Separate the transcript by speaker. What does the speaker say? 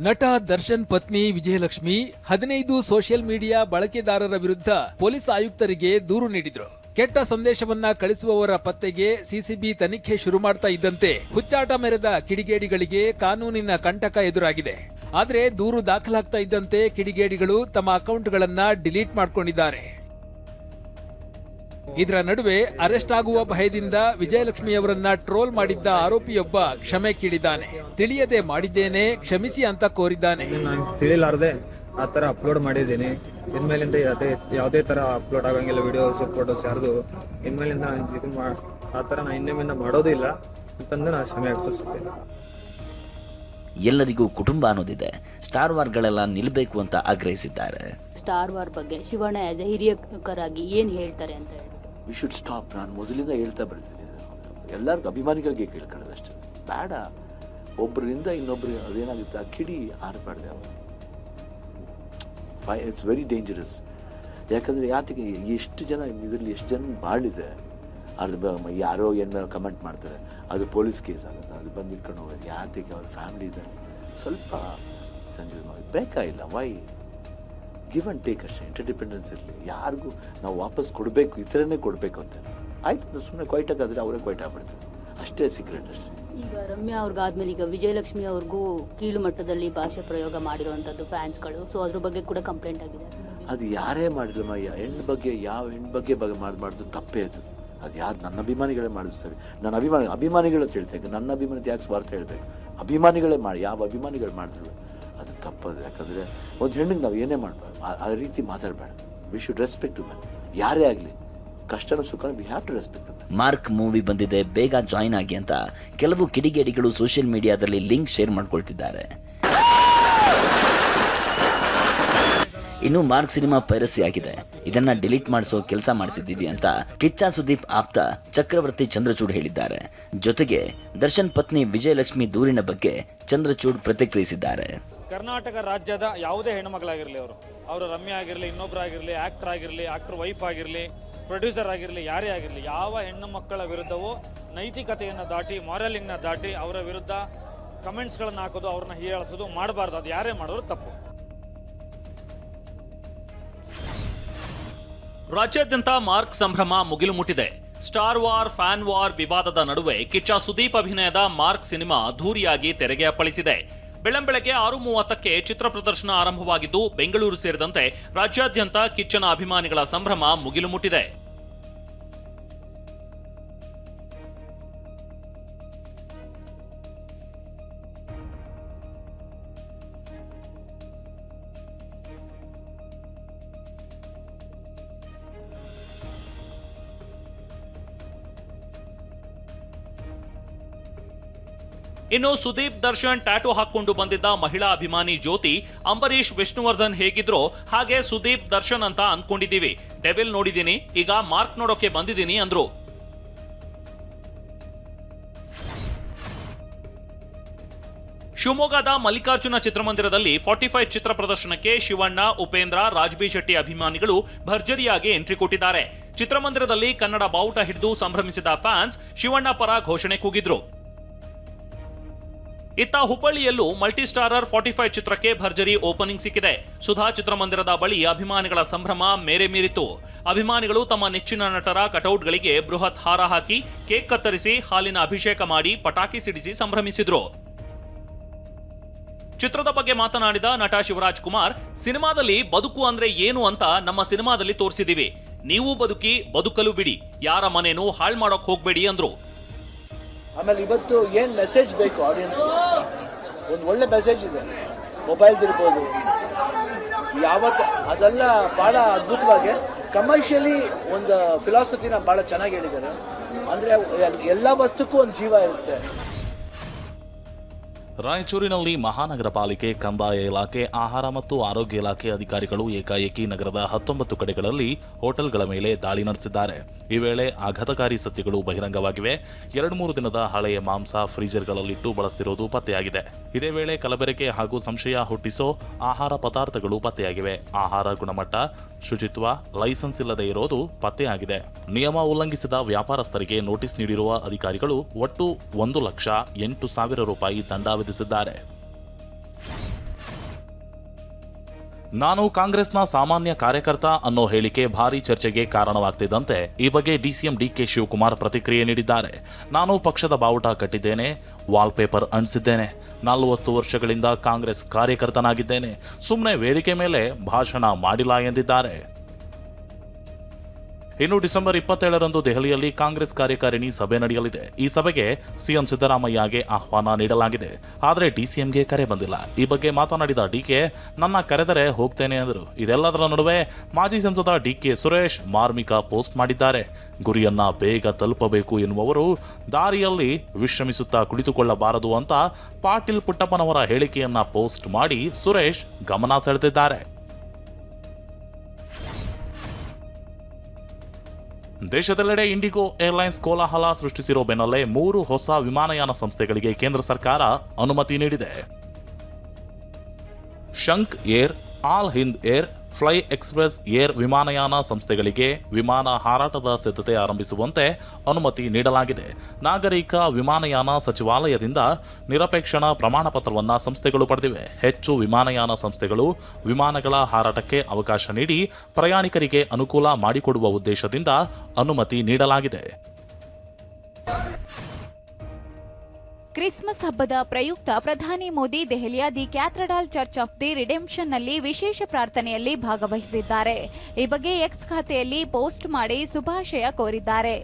Speaker 1: ನಟ ದರ್ಶನ್ ಪತ್ನಿ Vijayalakshmi 15 social media ಬಳಕೆದಾರರ ವಿರುದ್ಧ ಪೊಲೀಸ್ ಆಯುಕ್ತರಿಗೆ ದೂರು ನೀಡಿದ್ರು. ಕೆಟ್ಟ ಸಂದೇಶವನ್ನ ಕಳಿಸುವವರ ಪತ್ತೆಗೆ ಸಿಸಿಬಿ ತನಿಖೆ ಶುರು ಮಾಡ್ತಾ ಇದ್ದಂತೆ ಹುಚ್ಚಾಟ ಮೆರೆದ ಕಿಡಿಗೇಡಿಗಳಿಗೆ ಕಾನೂನಿನ ಕಂಟಕ ಎದುರಾಗಿದೆ. ಆದ್ರೆ ದೂರು ದಾಖಲಾಗ್ತಾ ಇದ್ದಂತೆ ಕಿಡಿಗೇಡಿಗಳು ತಮ್ಮ ಅಕೌಂಟ್ಗಳನ್ನ ಡಿಲೀಟ್ ಮಾಡ್ಕೊಂಡಿದ್ದಾರೆ. ಇದರ ನಡುವೆ ಅರೆಸ್ಟ್ ಆಗುವ ಭಯದಿಂದ ವಿಜಯಲಕ್ಷ್ಮಿಯವರನ್ನ ಟ್ರೋಲ್ ಮಾಡಿದ್ದ ಆರೋಪಿಯೊಬ್ಬ ಕ್ಷಮೆ ಕೇಳಿದ್ದಾನೆ. ತಿಳಿಯದೆ ಮಾಡಿದ್ದೇನೆ, ಕ್ಷಮಿಸಿ ಅಂತ ಕೋರಿದ್ದಾನೆ.
Speaker 2: ನಾನು ತಿಳಿಲಾರದೆ ಆ ತರ ಅಪ್ಲೋಡ್ ಮಾಡಿದ್ದೀನಿ. ಇನ್ಮೇಲಿಂದ ಯಾವುದೇ ತರ ಅಪ್ಲೋಡ್ ಆಗಂಗಿಲ್ಲ, ವಿಡಿಯೋಸ್ ಫೋಟೋಸ್ ಯಾರ್ದು. ಇನ್ಮೇಲಿಂದ ಆ ತರ ನಾನು ಇನ್ನೊಮ್ಮಿಂದ ಮಾಡೋದಿಲ್ಲ ಅಂತಂದು ನಾನು ಕ್ಷಮೆ ಯಾಚಿಸುತ್ತೇನೆ.
Speaker 3: ಎಲ್ಲರಿಗೂ ಕುಟುಂಬ ಅನ್ನೋದಿದೆ, ಸ್ಟಾರ್ ವಾರ್ಗಳೆಲ್ಲ ನಿಲ್ಲಬೇಕು ಅಂತ ಆಗ್ರಹಿಸಿದ್ದಾರೆ.
Speaker 4: ಸ್ಟಾರ್ ವಾರ್ ಬಗ್ಗೆ ಶಿವಣ್ಣ ಆಸ್ ಎ ಹಿರಿಯಕರಾಗಿ ಏನು ಹೇಳ್ತಾರೆ ಅಂತ ಹೇಳಿ
Speaker 5: ವಿ ಶುಡ್ ಸ್ಟಾಪ್. ನಾನು ಮೊದಲಿಂದ ಹೇಳ್ತಾ ಬರ್ತೀನಿ, ಎಲ್ಲರಿಗೂ ಅಭಿಮಾನಿಗಳಿಗೆ ಕೇಳ್ಕೊಳ್ಳೋದು ಅಷ್ಟೇ. ಬೇಡ, ಒಬ್ಬರಿಂದ ಇನ್ನೊಬ್ರು ಅದೇನಾಗುತ್ತೆ ಆ ಕಿಡಿ ಆರಬಾರ್ದು. It's very dangerous. ಯಾಕಂದರೆ ಯಾತಿಗೆ ಎಷ್ಟು ಜನ ಇದರಲ್ಲಿ ಎಷ್ಟು ಜನ ಬಾಳಿದೆ. ಅದು ಯಾರೋ ಏನು ಕಮೆಂಟ್ ಮಾಡ್ತಾರೆ, ಅದು ಪೊಲೀಸ್ ಕೇಸ್ ಆಗುತ್ತೆ, ಅದು ಬಂದು ಇಟ್ಕೊಂಡು ಹೋಗೋದು. ಯಾತಿಗೆ ಅವ್ರ ಫ್ಯಾಮಿಲಿ ಇದೆ, ಸ್ವಲ್ಪ ಸಂಜೆ ಬೇಕಾಗಿಲ್ಲ. ವೈ ಗಿವ್ ಆ್ಯಂಡ್ ಟೇಕ್ ಅಷ್ಟೇ, ಇಂಟರ್ಡಿಪೆಂಡೆನ್ಸ್ ಇರಲಿ. ಯಾರಿಗೂ ನಾವು ವಾಪಸ್ ಕೊಡಬೇಕು, ಈ ಥರನೇ ಕೊಡಬೇಕು ಅಂತ ಆಯ್ತು. ಸುಮ್ಮನೆ ಕ್ವೈಟಾಗಾದರೆ ಅವರೇ ಕ್ವೈಟ್ ಆಗ್ಬಿಡ್ತಾರೆ, ಅಷ್ಟೇ ಸೀಕ್ರೆಟ್ ಅಷ್ಟೇ.
Speaker 4: ಈಗ ರಮ್ಯಾ ಅವ್ರಿಗಾದ್ಮೇಲೆ ಈಗ ವಿಜಯಲಕ್ಷ್ಮಿ ಅವ್ರಿಗೂ ಕೀಳು ಮಟ್ಟದಲ್ಲಿ ಭಾಷೆ ಪ್ರಯೋಗ ಮಾಡಿರುವಂಥದ್ದು ಫ್ಯಾನ್ಸ್ಗಳು, ಸೊ ಅದ್ರ ಬಗ್ಗೆ ಕೂಡ ಕಂಪ್ಲೇಂಟ್ ಆಗಿದೆ.
Speaker 5: ಅದು ಯಾರೇ ಮಾಡಿದ್ರಮ್ಮ, ಹೆಣ್ಣು ಬಗ್ಗೆ ಯಾವ ಹೆಣ್ಣು ಬಗ್ಗೆ ಮಾಡಬಾರ್ದು, ತಪ್ಪೇ ಅದು. ಅದು ಯಾರು ನನ್ನ ಅಭಿಮಾನಿಗಳೇ ಮಾಡಿಸ್ತಾರೆ. ನನ್ನ ಅಭಿಮಾನಿಗಳೇ ತಿಳ್ತೇನೆ, ನನ್ನ ಅಭಿಮಾನಿಗೆ ಯಾಕೆ ಸ್ವಾರ್ಥ ಹೇಳ್ಬೇಕು. ಅಭಿಮಾನಿಗಳೇ ಮಾಡಿ, ಯಾವ ಅಭಿಮಾನಿಗಳು ಮಾಡಿದ್ರು ಅದು ತಪ್ಪದು. ಯಾಕಂದರೆ ಒಂದು ಹೆಣ್ಣಿಗೆ ನಾವು ಏನೇ ಮಾಡಬಾರ್ದು, ಆ ರೀತಿ ಮಾತಾಡಬಾರ್ದು. We should respect to men, ಯಾರೇ ಆಗಲಿ. ಕಷ್ಟನ ಸುಖ we have to respect to men.
Speaker 3: Mark movie ಬಂದಿದೆ, ಬೇಗ ಜಾಯಿನ್ ಆಗಿ ಅಂತ ಕೆಲವು ಕಿಡಿಗೇಡಿಗಳು ಸೋಷಿಯಲ್ ಮೀಡಿಯಾದಲ್ಲಿ ಲಿಂಕ್ ಶೇರ್ ಮಾಡ್ಕೊಳ್ತಿದ್ದಾರೆ. ಇನ್ನು ಮಾರ್ಕ್ ಸಿನಿಮಾ ಪೈರಸಿ ಆಗಿದೆ, ಇದನ್ನ ಡಿಲೀಟ್ ಮಾಡಿಸೋ ಕೆಲಸ ಮಾಡ್ತಿದ್ದೀವಿ ಅಂತ ಕಿಚ್ಚ ಸುದೀಪ್ ಆಪ್ತ ಚಕ್ರವರ್ತಿ ಚಂದ್ರಚೂಡ್ ಹೇಳಿದ್ದಾರೆ. ಜೊತೆಗೆ ದರ್ಶನ್ ಪತ್ನಿ ವಿಜಯಲಕ್ಷ್ಮಿ ದೂರಿನ ಬಗ್ಗೆ ಚಂದ್ರಚೂಡ್ ಪ್ರತಿಕ್ರಿಯಿಸಿದ್ದಾರೆ.
Speaker 6: ಕರ್ನಾಟಕ ರಾಜ್ಯದ ಯಾವುದೇ ಹೆಣ್ಣುಮಗಳಾಗಿರಲಿ, ಅವರು ರಮ್ಯಾ ಆಗಿರಲಿ, ಇನ್ನೊಬ್ಬರಾಗಿರಲಿ, ಆಕ್ಟರ್ ಆಗಿರಲಿ, ಆಕ್ಟರ್ ವೈಫ್ ಆಗಿರಲಿ, ಪ್ರೊಡ್ಯೂಸರ್ ಆಗಿರಲಿ, ಯಾರೇ ಆಗಿರಲಿ, ಯಾವ ಹೆಣ್ಣು ಮಕ್ಕಳ ವಿರುದ್ಧವೂ ನೈತಿಕತೆಯನ್ನು ದಾಟಿ, ಮಾರಲಿಂಗ್ನ ದಾಟಿ ಅವರ ವಿರುದ್ಧ ಕಮೆಂಟ್ಸ್ಗಳನ್ನು ಹಾಕೋದು, ಅವ್ರನ್ನ ಹೀಯಾಳಿಸೋದು ಮಾಡಬಾರ್ದು. ಅದು ಯಾರೇ ಮಾಡೋದು ತಪ್ಪು.
Speaker 7: ರಾಜ್ಯಾದ್ಯಂತ ಮಾರ್ಕ್ ಸಂಭ್ರಮ ಮುಗಿಲು ಮುಟ್ಟಿದೆ. ಸ್ಟಾರ್ ವಾರ್, ಫ್ಯಾನ್ ವಾರ್ ವಿವಾದದ ನಡುವೆ ಕಿಚ್ಚ ಸುದೀಪ್ ಅಭಿನಯದ ಮಾರ್ಕ್ ಸಿನಿಮಾ ಅದ್ಧೂರಿಯಾಗಿ ತೆರೆಗೆ ಅಪ್ಪಳಿಸಿದೆ. ಬೆಳ್ಳಂಬೆಳಗ್ಗೆ 6:30ಕ್ಕೆ ಚಿತ್ರ ಪ್ರದರ್ಶನ ಆರಂಭವಾಗಿದ್ದು, ಬೆಂಗಳೂರು ಸೇರಿದಂತೆ ರಾಜ್ಯಾದ್ಯಂತ ಕಿಚ್ಚನ ಅಭಿಮಾನಿಗಳ ಸಂಭ್ರಮ ಮುಗಿಲು ಮುಟ್ಟಿದೆ. ಇನ್ನು ಸುದೀಪ್ ದರ್ಶನ್ ಟ್ಯಾಟೂ ಹಾಕೊಂಡು ಬಂದಿದ್ದ ಮಹಿಳಾ ಅಭಿಮಾನಿ ಜ್ಯೋತಿ, ಅಂಬರೀಶ್ ವಿಷ್ಣುವರ್ಧನ್ ಹೇಗಿದ್ರೋ ಹಾಗೆ ಸುದೀಪ್ ದರ್ಶನ್ ಅಂತ ಅನ್ಕೊಂಡಿದೀವಿ, ಡೆವಿಲ್ ನೋಡಿದೀನಿ, ಈಗ ಮಾರ್ಕ್ ನೋಡೋಕೆ ಬಂದಿದ್ದೀನಿ ಅಂದ್ರು. ಶಿವಮೊಗ್ಗದ ಮಲ್ಲಿಕಾರ್ಜುನ ಚಿತ್ರಮಂದಿರದಲ್ಲಿ 45 ಚಿತ್ರ ಪ್ರದರ್ಶನಕ್ಕೆ ಶಿವಣ್ಣ, ಉಪೇಂದ್ರ, ರಾಜ್ಬಿ ಶೆಟ್ಟಿ ಅಭಿಮಾನಿಗಳು ಭರ್ಜರಿಯಾಗಿ ಎಂಟ್ರಿ ಕೊಟ್ಟಿದ್ದಾರೆ. ಚಿತ್ರಮಂದಿರದಲ್ಲಿ ಕನ್ನಡ ಬಾವುಟ ಹಿಡಿದು ಸಂಭ್ರಮಿಸಿದ ಫ್ಯಾನ್ಸ್ ಶಿವಣ್ಣ ಪರ ಘೋಷಣೆ ಕೂಗಿದ್ರು. ಇತ್ತ ಹುಬ್ಬಳ್ಳಿಯಲ್ಲೂ ಮಲ್ಟಿ ಸ್ಟಾರರ್ 45 ಚಿತ್ರಕ್ಕೆ ಭರ್ಜರಿ ಓಪನಿಂಗ್ ಸಿಕ್ಕಿದೆ. ಸುಧಾ ಚಿತ್ರಮಂದಿರದ ಬಳಿ ಅಭಿಮಾನಿಗಳ ಸಂಭ್ರಮ ಮೇರೆ ಮೀರಿತು. ಅಭಿಮಾನಿಗಳು ತಮ್ಮ ನೆಚ್ಚಿನ ನಟರ ಕಟೌಟ್ಗಳಿಗೆ ಬೃಹತ್ ಹಾರ ಹಾಕಿ, ಕೇಕ್ ಕತ್ತರಿಸಿ, ಹಾಲಿನ ಅಭಿಷೇಕ ಮಾಡಿ, ಪಟಾಕಿ ಸಿಡಿಸಿ ಸಂಭ್ರಮಿಸಿದ್ರು. ಚಿತ್ರದ ಬಗ್ಗೆ ಮಾತನಾಡಿದ ನಟ ಶಿವರಾಜ್ ಕುಮಾರ್, ಸಿನಿಮಾದಲ್ಲಿ ಬದುಕು ಅಂದ್ರೆ ಏನು ಅಂತ ನಮ್ಮ ಸಿನಿಮಾದಲ್ಲಿ ತೋರಿಸಿದೀವಿ. ನೀವು ಬದುಕಿ, ಬದುಕಲು ಬಿಡಿ, ಯಾರ ಮನೇನೂ ಹಾಳು ಮಾಡೋಕ್ ಹೋಗ್ಬೇಡಿ ಅಂದ್ರು.
Speaker 8: ಆಮೇಲೆ ಇವತ್ತು ಏನು ಮೆಸೇಜ್ ಬೇಕು ಆಡಿಯನ್ಸ್ಗೆ, ಒಂದು ಒಳ್ಳೆ ಮೆಸೇಜ್ ಇದೆ. ಮೊಬೈಲ್ಸ್ ಇರ್ಬೋದು, ಯಾವತ್ತು ಅದೆಲ್ಲ ಭಾಳ ಅದ್ಭುತವಾಗಿ ಕಮರ್ಷಿಯಲಿ ಒಂದು ಫಿಲಾಸಫಿನ ಭಾಳ ಚೆನ್ನಾಗಿ ಹೇಳಿದ್ದಾರೆ. ಅಂದರೆ ಎಲ್ಲ ವಸ್ತುಕ್ಕೂ ಒಂದು ಜೀವ ಇರುತ್ತೆ.
Speaker 9: ರಾಯಚೂರಿನಲ್ಲಿ ಮಹಾನಗರ ಪಾಲಿಕೆ, ಕಂದಾಯ ಇಲಾಖೆ, ಆಹಾರ ಮತ್ತು ಆರೋಗ್ಯ ಇಲಾಖೆ ಅಧಿಕಾರಿಗಳು ಏಕಾಏಕಿ ನಗರದ 19 ಕಡೆಗಳಲ್ಲಿ ಹೋಟೆಲ್ಗಳ ಮೇಲೆ ದಾಳಿ ನಡೆಸಿದ್ದಾರೆ. ಈ ವೇಳೆ ಆಘಾತಕಾರಿ ಸತ್ಯಗಳು ಬಹಿರಂಗವಾಗಿವೆ. 2-3 ದಿನದ ಹಳೆಯ ಮಾಂಸ ಫ್ರೀಜರ್ಗಳಲ್ಲಿಟ್ಟು ಬಳಸುತ್ತಿರುವುದು ಪತ್ತೆಯಾಗಿದೆ. ಇದೇ ವೇಳೆ ಕಲಬೆರಕೆ ಹಾಗೂ ಸಂಶಯ ಹುಟ್ಟಿಸೋ ಆಹಾರ ಪದಾರ್ಥಗಳು ಪತ್ತೆಯಾಗಿವೆ. ಆಹಾರ ಗುಣಮಟ್ಟ, ಶುಚಿತ್ವ, ಲೈಸೆನ್ಸ್ ಇಲ್ಲದೆ ಇರೋದು ಪತ್ತೆಯಾಗಿದೆ. ನಿಯಮ ಉಲ್ಲಂಘಿಸಿದ ವ್ಯಾಪಾರಸ್ಥರಿಗೆ ನೋಟಿಸ್ ನೀಡಿರುವ ಅಧಿಕಾರಿಗಳು ಒಟ್ಟು 1,08,000 ರೂಪಾಯಿ ದಂಡ ವಿಧಿಸಿದ್ದಾರೆ. ನಾನು ಕಾಂಗ್ರೆಸ್ನ ಸಾಮಾನ್ಯ ಕಾರ್ಯಕರ್ತ ಅನ್ನೋ ಹೇಳಿಕೆ ಭಾರಿ ಚರ್ಚೆಗೆ ಕಾರಣವಾಗ್ತಿದ್ದಂತೆ ಈ ಬಗ್ಗೆ ಡಿಸಿಎಂ ಡಿಕೆ ಶಿವಕುಮಾರ್ ಪ್ರತಿಕ್ರಿಯೆ ನೀಡಿದ್ದಾರೆ. ನಾನು ಪಕ್ಷದ ಬಾವುಟ ಕಟ್ಟಿದ್ದೇನೆ, ವಾಲ್ ಪೇಪರ್ ಅಂಟಿಸಿದ್ದೇನೆ. 40 ವರ್ಷಗಳಿಂದ ಕಾಂಗ್ರೆಸ್ ಕಾರ್ಯಕರ್ತನಾಗಿದ್ದೇನೆ. ಸುಮ್ಮನೆ ವೇದಿಕೆ ಮೇಲೆ ಭಾಷಣ ಮಾಡಿಲ್ಲ ಎಂದಿದ್ದಾರೆ. ಇನ್ನು ಡಿಸೆಂಬರ್ 27ರಂದು ದೆಹಲಿಯಲ್ಲಿ ಕಾಂಗ್ರೆಸ್ ಕಾರ್ಯಕಾರಿಣಿ ಸಭೆ ನಡೆಯಲಿದೆ. ಈ ಸಭೆಗೆ ಸಿಎಂ ಸಿದ್ದರಾಮಯ್ಯಗೆ ಆಹ್ವಾನ ನೀಡಲಾಗಿದೆ. ಆದರೆ ಡಿಸಿಎಂಗೆ ಕರೆ ಬಂದಿಲ್ಲ. ಈ ಬಗ್ಗೆ ಮಾತನಾಡಿದ ಡಿಕೆ, ನನ್ನ ಕರೆದರೆ ಹೋಗ್ತೇನೆ ಎಂದರು. ಇದೆಲ್ಲದರ ನಡುವೆ ಮಾಜಿ ಸಂಸದ ಡಿಕೆ ಸುರೇಶ್ ಮಾರ್ಮಿಕ ಪೋಸ್ಟ್ ಮಾಡಿದ್ದಾರೆ. ಗುರಿಯನ್ನ ಬೇಗ ತಲುಪಬೇಕು ಎನ್ನುವವರು ದಾರಿಯಲ್ಲಿ ವಿಶ್ರಮಿಸುತ್ತಾ ಕುಳಿತುಕೊಳ್ಳಬಾರದು ಅಂತ ಪಾಟೀಲ್ ಪುಟ್ಟಪ್ಪನವರ ಹೇಳಿಕೆಯನ್ನ ಪೋಸ್ಟ್ ಮಾಡಿ ಸುರೇಶ್ ಗಮನ ಸೆಳೆದಿದ್ದಾರೆ. ದೇಶದೆಲ್ಲೆಡೆ ಇಂಡಿಗೋ ಏರ್ಲೈನ್ಸ್ ಕೋಲಾಹಲ ಸೃಷ್ಟಿಸಿರೋ ಬೆನ್ನಲ್ಲೇ 3 ಹೊಸ ವಿಮಾನಯಾನ ಸಂಸ್ಥೆಗಳಿಗೆ ಕೇಂದ್ರ ಸರ್ಕಾರ ಅನುಮತಿ ನೀಡಿದೆ. Shankh Air, Al Hind Air, Fly Express Air ವಿಮಾನಯಾನ ಸಂಸ್ಥೆಗಳಿಗೆ ವಿಮಾನ ಹಾರಾಟದ ಸಿದ್ಧತೆ ಆರಂಭಿಸುವಂತೆ ಅನುಮತಿ ನೀಡಲಾಗಿದೆ. ನಾಗರಿಕ ವಿಮಾನಯಾನ ಸಚಿವಾಲಯದಿಂದ ನಿರಪೇಕ್ಷಣ ಪ್ರಮಾಣ ಪತ್ರವನ್ನು ಸಂಸ್ಥೆಗಳು ಪಡೆದಿವೆ. ಹೆಚ್ಚು ವಿಮಾನಯಾನ ಸಂಸ್ಥೆಗಳು ವಿಮಾನಗಳ ಹಾರಾಟಕ್ಕೆ ಅವಕಾಶ ನೀಡಿ ಪ್ರಯಾಣಿಕರಿಗೆ ಅನುಕೂಲ ಮಾಡಿಕೊಡುವ ಉದ್ದೇಶದಿಂದ ಅನುಮತಿ ನೀಡಲಾಗಿದೆ.
Speaker 10: ಕ್ರಿಸ್ಮಸ್ ಹಬ್ಬದ ಪ್ರಯುಕ್ತ ಪ್ರಧಾನಿ ಮೋದಿ ದೆಹಲಿಯ the cathedral church of the ರಿಡೆಂಪ್ಷನ್ನಲ್ಲಿ ವಿಶೇಷ ಪ್ರಾರ್ಥನೆಯಲ್ಲಿ ಭಾಗವಹಿಸಿದ್ದಾರೆ. ಈ ಬಗ್ಗೆ ಎಕ್ಸ್ ಖಾತೆಯಲ್ಲಿ ಪೋಸ್ಟ್ ಮಾಡಿ ಶುಭಾಶಯ ಕೋರಿದ್ದಾರೆ.